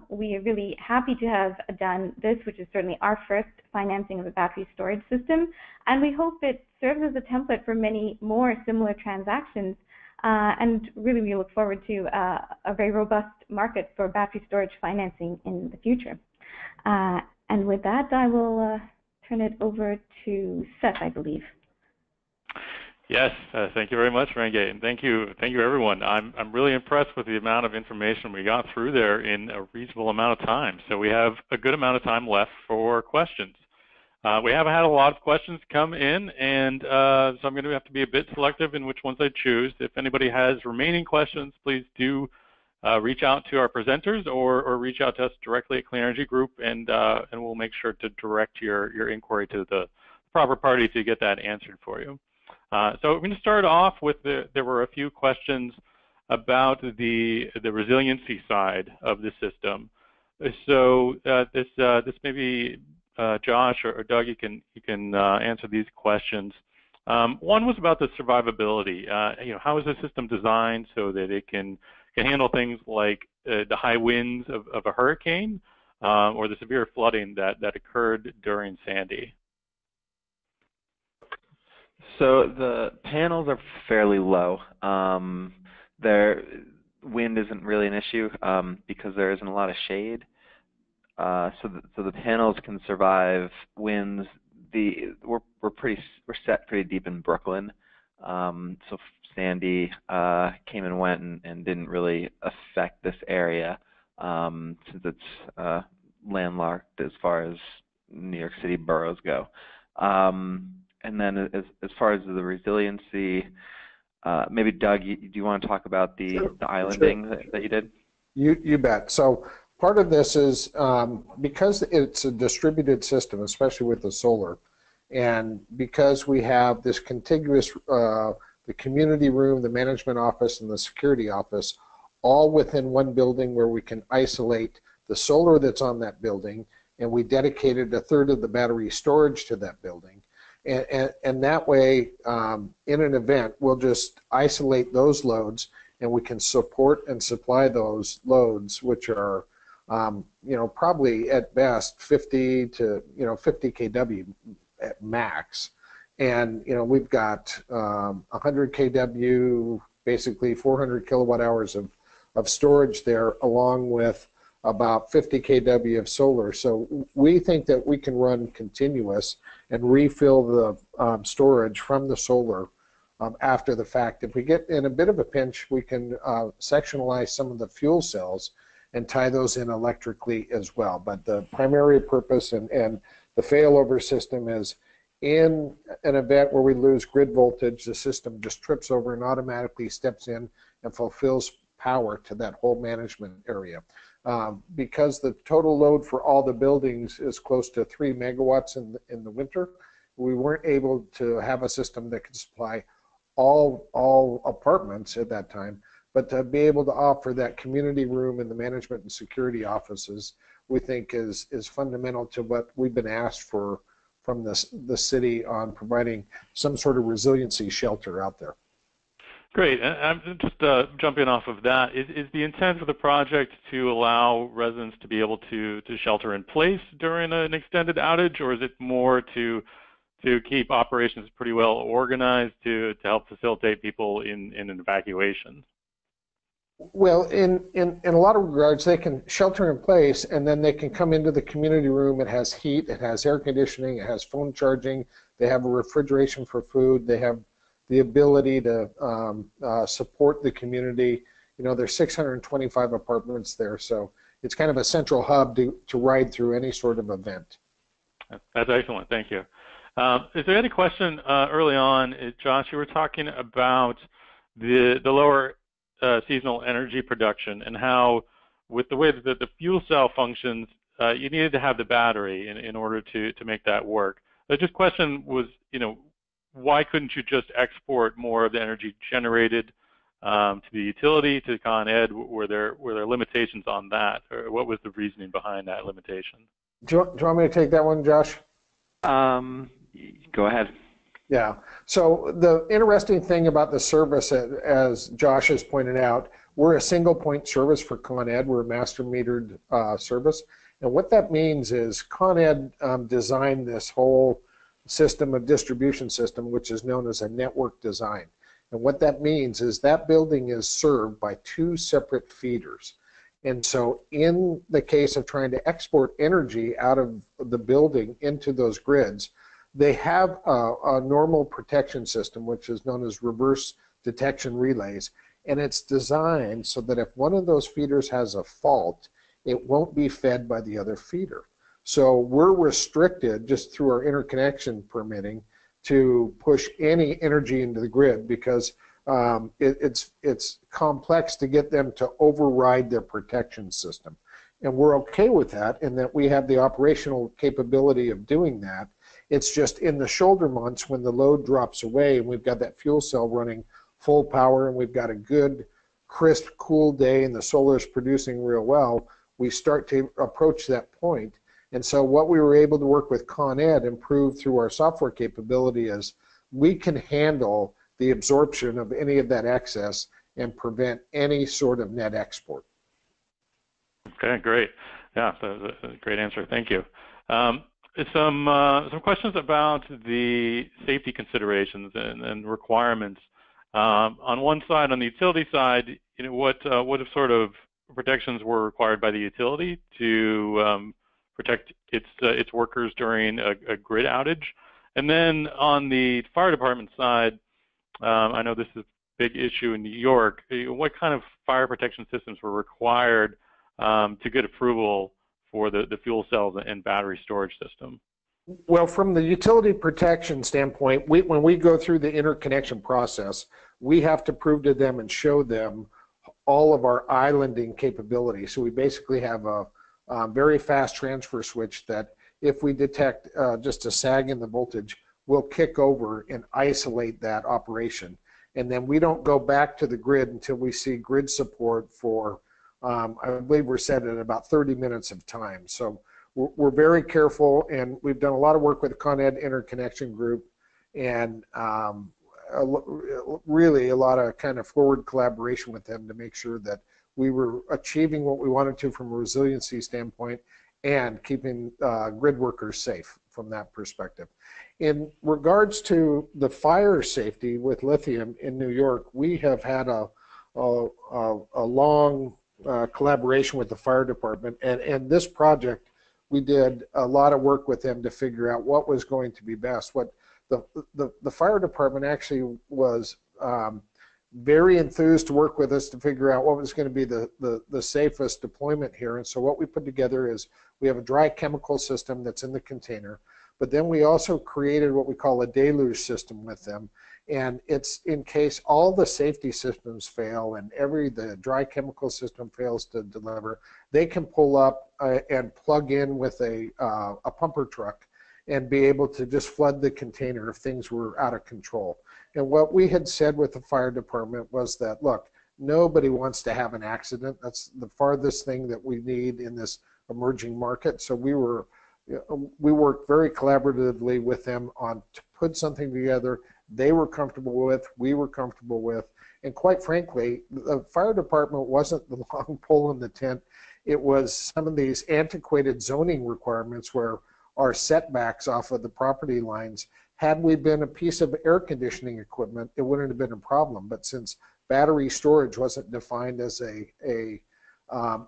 We are really happy to have done this, which is certainly our first financing of a battery storage system, and we hope it serves as a template for many more similar transactions, and really we look forward to a very robust market for battery storage financing in the future. And with that, I will turn it over to Seth, I believe. Yes, thank you very much, Renge, and thank you everyone. I'm really impressed with the amount of information we got through there in a reasonable amount of time. So we have a good amount of time left for questions. We have had a lot of questions come in, and so I'm going to have to be a bit selective in which ones I choose. If anybody has remaining questions, please do reach out to our presenters or reach out to us directly at Clean Energy Group, and we'll make sure to direct your inquiry to the proper party to get that answered for you. So we're going to start off with there were a few questions about the resiliency side of the system. So this may be Josh or Doug, you can answer these questions. One was about the survivability. How is the system designed so that it can handle things like the high winds of a hurricane or the severe flooding that occurred during Sandy? So the panels are fairly low. Their wind isn't really an issue because there isn't a lot of shade. So the panels can survive winds. We're set pretty deep in Brooklyn. So Sandy came and went and didn't really affect this area since it's landlocked as far as New York City boroughs go. And then as far as the resiliency, maybe Doug, do you want to talk about the islanding that you did? You bet. So part of this is because it's a distributed system, especially with the solar, and because we have this contiguous, the community room, the management office, and the security office, all within one building where we can isolate the solar that's on that building, and we dedicated a third of the battery storage to that building. And that way, in an event, we'll just isolate those loads, and we can support and supply those loads, which are, probably at best 50 to 50 kW at max. And we've got 100 kW, basically 400 kilowatt hours of storage there, along with about 50 kW of solar. So we think that we can run continuous and refill the storage from the solar after the fact. If we get in a bit of a pinch, we can sectionalize some of the fuel cells and tie those in electrically as well. But the primary purpose and the failover system is, in an event where we lose grid voltage, the system just trips over and automatically steps in and fulfills power to that whole management area. Because the total load for all the buildings is close to 3 megawatts in the winter, we weren't able to have a system that could supply all apartments at that time. But to be able to offer that community room in the management and security offices, we think is fundamental to what we've been asked for from the city on providing some sort of resiliency shelter out there. Great. And I'm just jumping off of that. Is the intent of the project to allow residents to be able to shelter in place during an extended outage, or is it more to keep operations pretty well organized to help facilitate people in an evacuation? Well, in a lot of regards, they can shelter in place, and then they can come into the community room. It has heat, it has air conditioning, it has phone charging, they have a refrigeration for food, they have the ability to support the community. There's 625 apartments there, so it's kind of a central hub to ride through any sort of event. That's excellent, thank you. Is there any question early on, Josh, you were talking about the lower seasonal energy production and how, with the way that the fuel cell functions, you needed to have the battery in order to make that work. The just question was, why couldn't you just export more of the energy generated to the utility, to Con Ed? Were there limitations on that, or what was the reasoning behind that limitation? Do you want me to take that one, Josh? Go ahead. Yeah. So the interesting thing about the service, as Josh has pointed out, we're a single point service for Con Ed. We're a master metered service. And what that means is Con Ed designed this whole system of distribution system, which is known as a network design. And what that means is that building is served by 2 separate feeders. And so in the case of trying to export energy out of the building into those grids, they have a normal protection system, which is known as reverse detection relays. And it's designed so that if one of those feeders has a fault, it won't be fed by the other feeder. So we're restricted just through our interconnection permitting to push any energy into the grid because it's complex to get them to override their protection system. And we're okay with that in that we have the operational capability of doing that. It's just in the shoulder months when the load drops away and we've got that fuel cell running full power and we've got a good, crisp, cool day and the solar is producing real well, we start to approach that point. And so what we were able to work with Con Ed and prove through our software capability is we can handle the absorption of any of that excess and prevent any sort of net export. Okay, great. Yeah, that's a great answer. Thank you. Some questions about the safety considerations and requirements. On one side, on the utility side, what sort of protections were required by the utility to protect its workers during a grid outage? And then on the fire department side, I know this is a big issue in New York. What kind of fire protection systems were required to get approval for the fuel cells and battery storage system? Well, from the utility protection standpoint, when we go through the interconnection process, we have to prove to them and show them all of our islanding capability. So we basically have a very fast transfer switch that if we detect just a sag in the voltage, we'll kick over and isolate that operation. And then we don't go back to the grid until we see grid support for, I believe we're set at about 30 minutes of time. So we're very careful, and we've done a lot of work with the Con Ed Interconnection Group, and really a lot of kind of forward collaboration with them to make sure that we were achieving what we wanted to from a resiliency standpoint and keeping grid workers safe from that perspective. In regards to the fire safety with lithium in New York, we have had a long collaboration with the fire department, and this project, we did a lot of work with them to figure out what was going to be best. What the fire department actually was very enthused to work with us to figure out what was going to be the safest deployment here. And so what we put together is we have a dry chemical system that's in the container, but then we also created what we call a deluge system with them. And it's in case all the safety systems fail and the dry chemical system fails to deliver, they can pull up and plug in with a pumper truck and be able to just flood the container if things were out of control. And what we had said with the fire department was that, look, nobody wants to have an accident. That's the farthest thing that we need in this emerging market. So we worked very collaboratively with them to put something together they were comfortable with, we were comfortable with, and quite frankly, the fire department wasn't the long pole in the tent. It was some of these antiquated zoning requirements where our setbacks off of the property lines, had we been a piece of air conditioning equipment, it wouldn't have been a problem. But since battery storage wasn't defined as a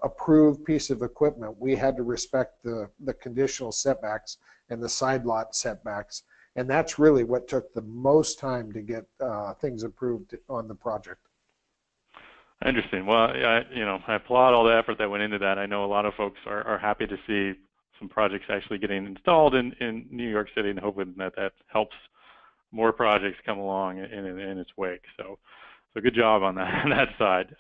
approved piece of equipment, we had to respect the conditional setbacks and the side lot setbacks. And that's really what took the most time to get things approved on the project. Interesting. Well, I applaud all the effort that went into that. I know a lot of folks are happy to see some projects actually getting installed in New York City, and hoping that helps more projects come along in its wake. So good job on that side.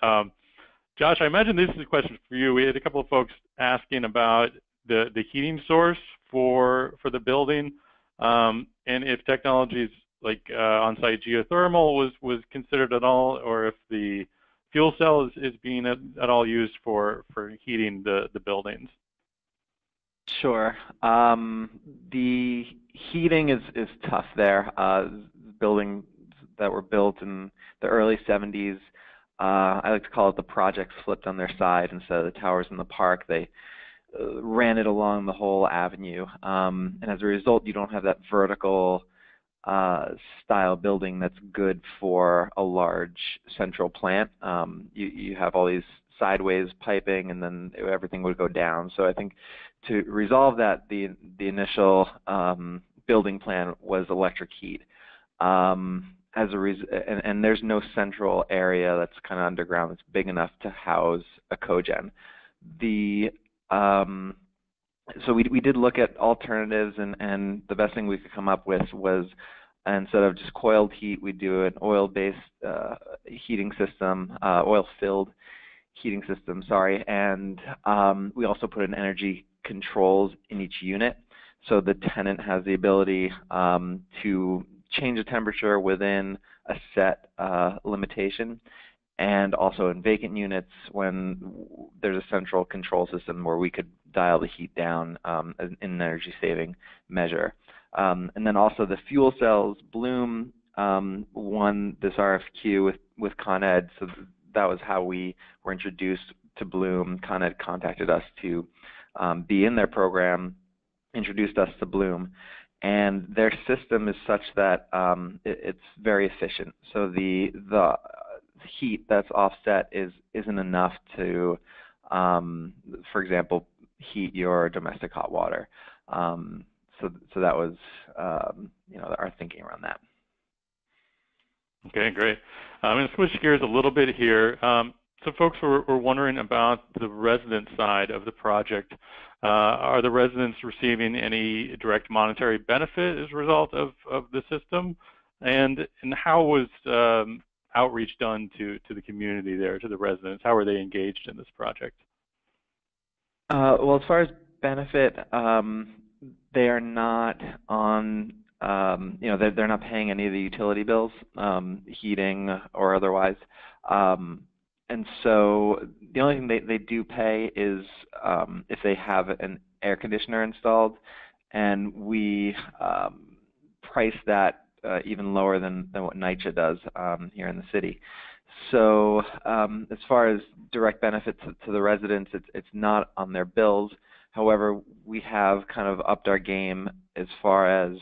Josh, I imagine this is a question for you. We had a couple of folks asking about the heating source for the building, and if technologies like on-site geothermal was considered at all, or if the fuel cell is being at all used for heating the buildings. Sure. The heating is tough there. Buildings that were built in the early 70s, I like to call it the projects flipped on their side instead of the towers in the park. They ran it along the whole avenue, and as a result, you don't have that vertical style building that's good for a large central plant. You have all these sideways piping, and then everything would go down. So I think to resolve that, the initial building plan was electric heat. And there's no central area that's kind of underground that's big enough to house a cogen. So we did look at alternatives, and the best thing we could come up with was, instead of just coiled heat, we do an oil-based heating system, oil-filled heating system, sorry, and we also put in energy controls in each unit, so the tenant has the ability to change the temperature within a set limitation, and also in vacant units when there's a central control system where we could dial the heat down in an energy saving measure. And then also the fuel cells, Bloom won this RFQ with Con Ed, so that was how we were introduced to Bloom. Con Ed contacted us to be in their program, introduced us to Bloom, and their system is such that it's very efficient. So the heat that's offset isn't enough to, for example, heat your domestic hot water. So that was our thinking around that. Okay, great. I'm going to switch gears a little bit here. So folks were wondering about the resident side of the project. Are the residents receiving any direct monetary benefit as a result of the system? And how was outreach done to the community there, to the residents? How are they engaged in this project? Well, as far as benefit, they are not on, they're not paying any of the utility bills, heating or otherwise. And so the only thing they do pay is if they have an air conditioner installed, and we price that even lower than what NYCEEC does here in the city. So as far as direct benefits to the residents, it's not on their bills. However, we have kind of upped our game as far as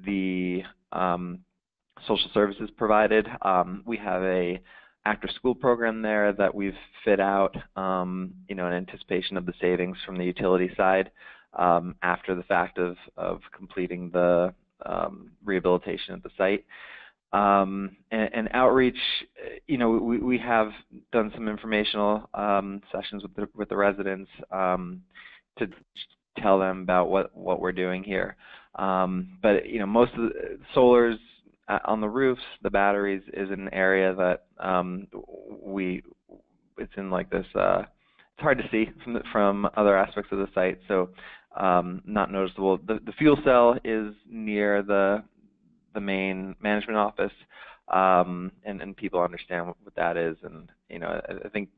the social services provided. We have a after-school program there that we've fit out, in anticipation of the savings from the utility side after the fact of completing the rehabilitation of the site. And outreach, we have done some informational sessions with the residents to tell them about what we're doing here. But most of the solars on the roofs, the batteries is an area that it's in like this. It's hard to see from other aspects of the site, so not noticeable. The fuel cell is near the main management office, and people understand what that is, and I think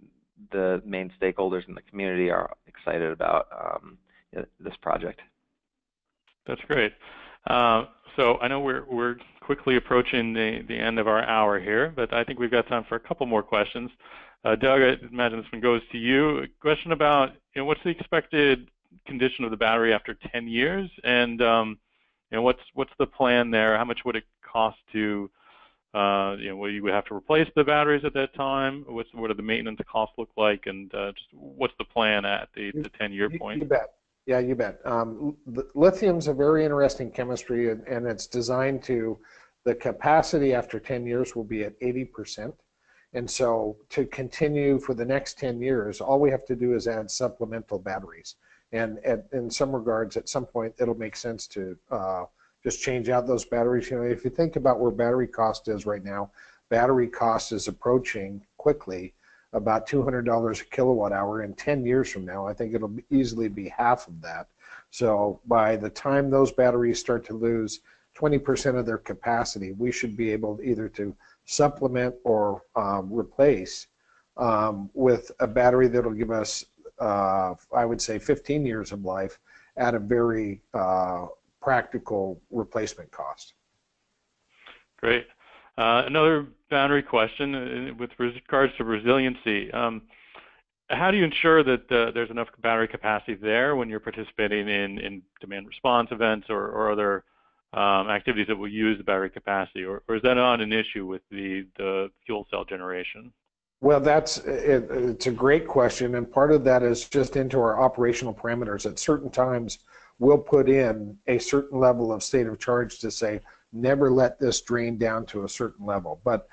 the main stakeholders in the community are excited about this project. That's great. So I know we're quickly approaching the end of our hour here, but I think we've got time for a couple more questions. Doug, I imagine this one goes to you. A question about what's the expected condition of the battery after 10 years, and what's the plan there? How much would it cost to will you have to replace the batteries at that time? What do the maintenance costs look like, and just what's the plan at the 10-year point? You bet. Yeah, you bet. Lithium's a very interesting chemistry, and it's designed the capacity after 10 years will be at 80%. And so to continue for the next 10 years, all we have to do is add supplemental batteries. And in some regards, at some point, it'll make sense to just change out those batteries. If you think about where battery cost is right now, battery cost is approaching quickly about $200 a kilowatt hour. In 10 years from now, I think it'll easily be half of that. So by the time those batteries start to lose 20% of their capacity, we should be able either to supplement or replace with a battery that'll give us, I would say, 15 years of life at a very practical replacement cost. Great. Another battery question with regards to resiliency. How do you ensure that there's enough battery capacity there when you're participating in demand response events or other activities that will use the battery capacity, or is that not an issue with the fuel cell generation? Well, it's a great question, and part of that is just into our operational parameters. At certain times, we'll put in a certain level of state of charge to say, never let this drain down to a certain level. But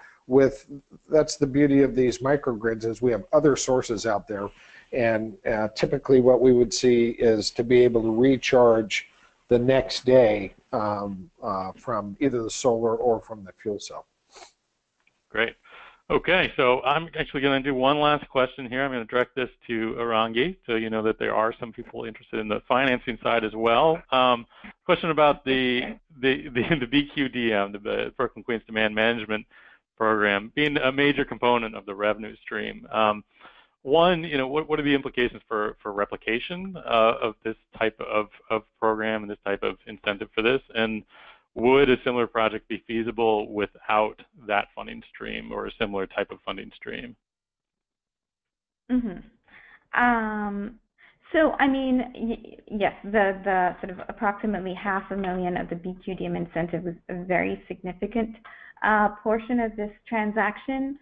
that's the beauty of these microgrids, is we have other sources out there, and typically what we would see is to be able to recharge the next day from either the solar or from the fuel cell. Great. Okay, so I'm actually going to do one last question here. I'm going to direct this to Arangi, so you know that there are some people interested in the financing side as well. Question about the BQDM, the Brooklyn Queens Demand Management Program, being a major component of the revenue stream. One, what are the implications for replication of this type of program and this type of incentive for this? And would a similar project be feasible without that funding stream or a similar type of funding stream? Mm-hmm. So, I mean, yes, the sort of approximately $500,000 of the BQDM incentive was a very significant portion of this transaction.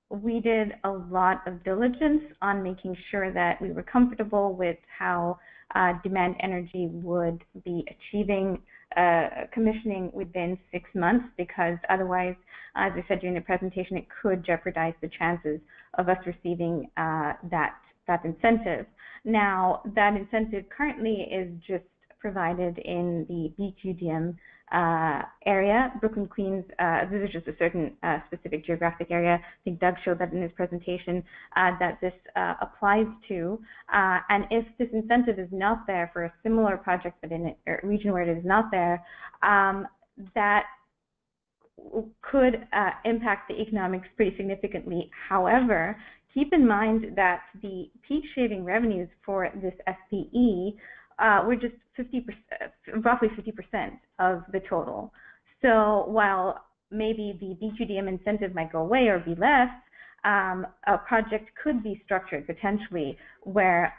We did a lot of diligence on making sure that we were comfortable with how Demand Energy would be achieving commissioning within 6 months, because otherwise, as I said during the presentation, it could jeopardize the chances of us receiving that incentive. Now, that incentive currently is just provided in the BQDM area. Brooklyn, Queens, this is just a certain specific geographic area. I think Doug showed that in his presentation that this applies to. And if this incentive is not there for a similar project but in a region where it is not there, that could impact the economics pretty significantly. However, keep in mind that the peak shaving revenues for this SPE were just 50%, roughly 50% of the total. So while maybe the BQDM incentive might go away or be less, a project could be structured potentially where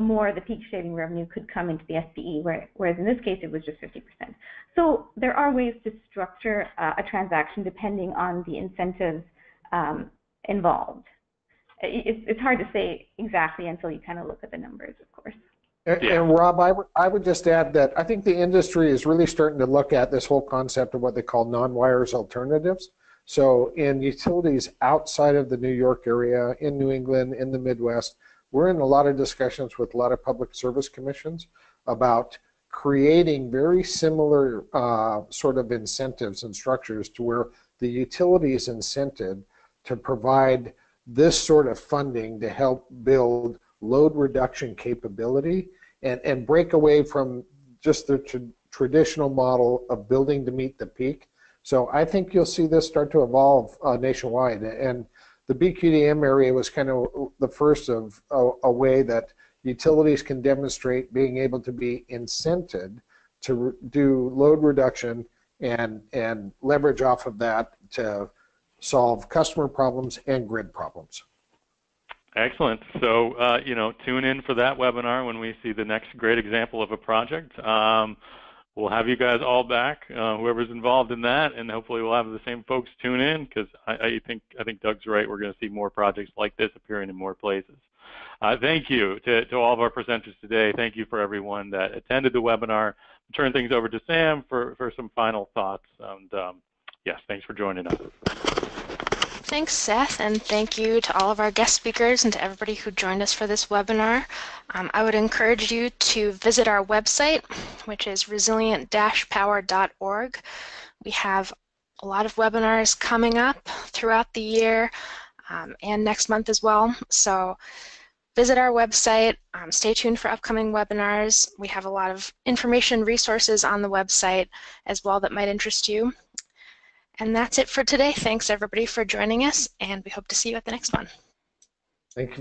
more of the peak shaving revenue could come into the SPE, whereas in this case it was just 50%. So there are ways to structure a transaction depending on the incentives involved. It's hard to say exactly until you kind of look at the numbers, of course. And Rob, I would just add that I think the industry is really starting to look at this whole concept of what they call non-wires alternatives. So in utilities outside of the New York area, in New England, in the Midwest, we're in a lot of discussions with a lot of public service commissions about creating very similar sort of incentives and structures to where the utility is incented to provide this sort of funding to help build load reduction capability and break away from just the traditional model of building to meet the peak. So I think you'll see this start to evolve nationwide. And the BQDM area was kind of the first of a way that utilities can demonstrate being able to be incented to do load reduction and leverage off of that to solve customer problems and grid problems. Excellent. So, you know, tune in for that webinar when we see the next great example of a project. We'll have you guys all back, whoever's involved in that, and hopefully we'll have the same folks tune in, because I think Doug's right. We're going to see more projects like this appearing in more places. Thank you to all of our presenters today. Thank you for everyone that attended the webinar. I'll turn things over to Sam for some final thoughts. And yes, thanks for joining us. Thanks, Seth, and thank you to all of our guest speakers and to everybody who joined us for this webinar. I would encourage you to visit our website, which is resilient-power.org. We have a lot of webinars coming up throughout the year and next month as well. So visit our website, stay tuned for upcoming webinars. We have a lot of information resources on the website as well that might interest you. And that's it for today. Thanks everybody for joining us, and we hope to see you at the next one. Thank you.